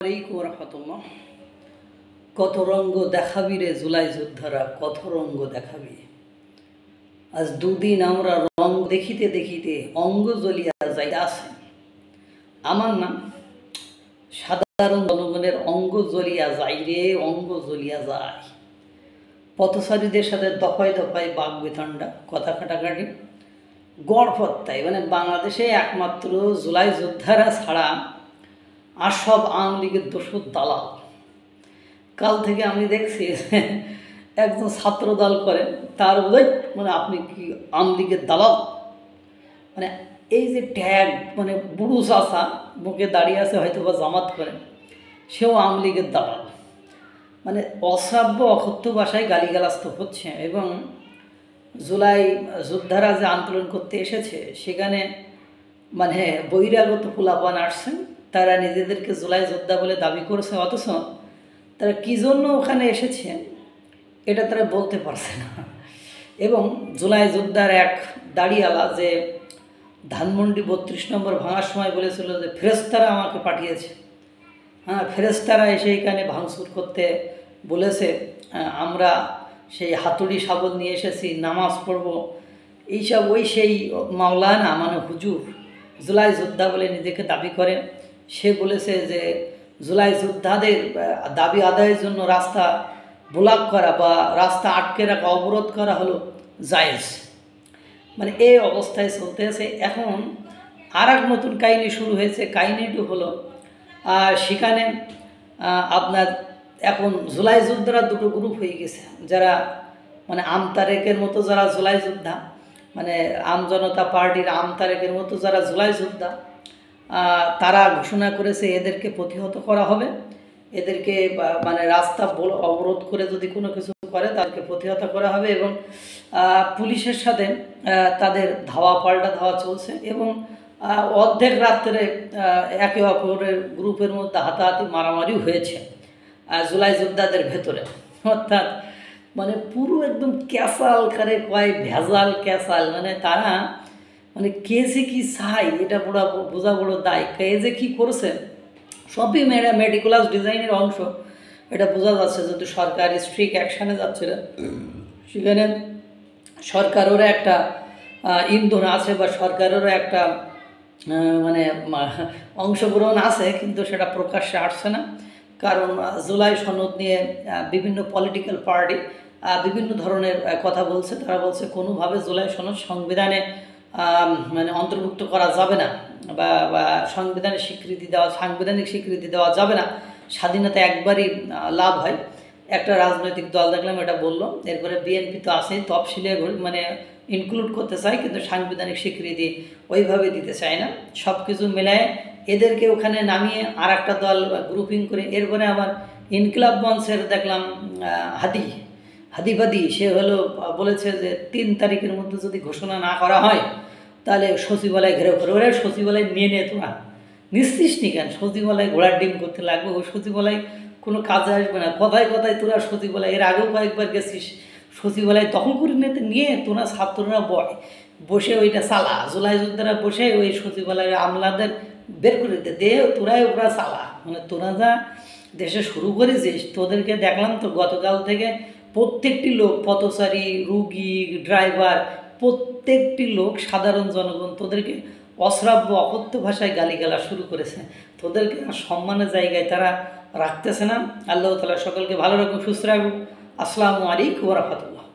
আলাইকুম রহমতুল্লাহ। কত রঙ্গ দেখাবি রে জুলাই যোদ্ধারা, কত রঙ্গ দেখাবি। আজ দুদিন আমরা রঙ দেখিতে দেখিতে অঙ্গ জ্বলিয়া যাইতাছে। আমার নাম সাধারণ জনগণের অঙ্গ জ্বলিয়া যায় রে, অঙ্গ জ্বলিয়া যায়। পথচারীদের সাথে দফায় দফায় বাঘ বেতান্ডা, কথা কাটাকাটি, গড়পত্তায় বাংলাদেশে একমাত্র জুলাই যোদ্ধারা ছাড়া আর সব আওয়ামী লীগের দোষর দালাল। কাল থেকে আমি দেখছি একজন ছাত্র দল করেন, তার বোধহয় আপনি কি আওয়ামী লীগের দালাল। এই যে ট্যাগ বুড়ো চাষা মুখে দাঁড়িয়ে আছে, হয়তো বা জামাত করেন, সেও আওয়ামী লীগের দালাল। অশ্রাব্য অকথ্য ভাষায় গালিগালাজ তো হচ্ছে। এবং জুলাই যোদ্ধারা যে আন্দোলন করতে এসেছে সেখানে বহিরাগত পোলাপান আসছেন, তারা নিজেদেরকে জুলাই যোদ্ধা বলে দাবি করেছে, অথচ তারা কী জন্য ওখানে এসেছে এটা তারা বলতে পারছে না। এবং জুলাই যোদ্ধার এক দাড়িওয়ালা যে ধানমন্ডি 32 নম্বর ভাঙার সময় বলেছিল যে ফেরেশতারা আমাকে পাঠিয়েছে। ফেরেশতারা এসে এখানে ভাঙচুর করতে বলেছে, আমরা সেই হাতুড়ি শাবল নিয়ে এসেছি, নামাজ পড়ব, এইসব। সেই মাওলানা হুজুর জুলাই যোদ্ধা বলে নিজেকে দাবি করে। সে বলেছে যে জুলাই যোদ্ধাদের দাবি আদায়ের জন্য রাস্তা ব্লক করা বা রাস্তা আটকে রাখা, অবরোধ করা হলো জায়েজ। এই অবস্থায় চলতেছে। এখন আর এক নতুন কাহিনী শুরু হয়েছে। কাহিনীটি হলো সেখানে আপনার এখন জুলাই যোদ্ধারা দুটো গ্রুপ হয়ে গেছে। যারা আমতারেকের মতো যারা জুলাই যোদ্ধা, আম জনতা পার্টির আমতারেকের মতো যারা জুলাই যোদ্ধা, তারা ঘোষণা করেছে এদেরকে প্রতিহত করা হবে। এদেরকে রাস্তা অবরোধ করে যদি কোনো কিছু করে তাদেরকে প্রতিহত করা হবে। এবং পুলিশের সাথে তাদের ধাওয়া পাল্টা ধাওয়া চলছে। এবং অর্ধেক রাত্রে একে অপরের গ্রুপের মধ্যে হাতাহাতি মারামারিও হয়েছে জুলাই যোদ্ধাদের ভেতরে। অর্থাৎ পুরো একদম ক্যাসাল করে কয় ভেজাল ক্যাসাল। তারা কে যে কী চাই এটা বোঝা বড় দায়। কে যে কী করছে সবই মেডিকুলাস ডিজাইনের অংশ, এটা বোঝা যাচ্ছে। যদি সরকার স্ট্রিক্ট অ্যাকশানে যাচ্ছে না, সেখানে সরকারেরও একটা ইন্ধন আছে বা সরকারেরও একটা অংশগ্রহণ আছে, কিন্তু সেটা প্রকাশ্যে আসছে না। কারণ জুলাই সনদ নিয়ে বিভিন্ন পলিটিক্যাল পার্টি বিভিন্ন ধরনের কথা বলছে। তারা বলছে কোনোভাবে জুলাই সনদ সংবিধানে অন্তর্ভুক্ত করা যাবে না বা সাংবিধানিক স্বীকৃতি দেওয়া যাবে না। স্বাধীনতা একবারই লাভ হয়। একটা রাজনৈতিক দল দেখলাম এটা বললো। এরপরে বিএনপি তো আছেই, তফসিলে ইনক্লুড করতে চায়, কিন্তু সাংবিধানিক স্বীকৃতি ওইভাবে দিতে চায় না। সব কিছু মেলায় এদেরকে ওখানে নামিয়ে আর একটা দল গ্রুপিং করে। এরপরে আবার ইনকিলাব মঞ্চের দেখলাম হাদিবাদী, সে বলেছে যে 3 তারিখের মধ্যে যদি ঘোষণা না করা হয় তাহলে সচিবালয় ঘেরাও করে। ওরা সচিবালয় নিয়ে তোরা নিশ্চিস নি কেন? সচিবালয় ঘোড়ার ডিম করতে লাগবে, ওই সচিবালয় কোনো কাজে আসবে না। কথায় কথায় তোরা সচিবালয়, এর আগেও কয়েকবার গেছিস সচিবালয়, তখন করে নিয়ে তোরা ছাত্ররা বসে ওইটা চালা। জুলাই যোদ্ধারা বসে ওই সচিবালয়ের আমলাদের বের করে দে, তোরাই ওরা চালা। তোরা যা দেশে শুরু করেছিস, তোদেরকে দেখলাম তো গতকাল থেকে প্রত্যেকটি লোক, পথচারী, রুগী, ড্রাইভার, প্রত্যেকটি লোক, সাধারণ জনগণ তোদেরকে অশ্রাব্য অকথ্য ভাষায় গালিগালা শুরু করেছে। তোদেরকে সম্মানের জায়গায় তারা রাখতেছে না। আল্লাহ তাআলা সকলকে ভালো রাখুক, সুস্থ রাখুক। আসসালামু আলাইকুম ওয়া রাহমাতুল্লাহ।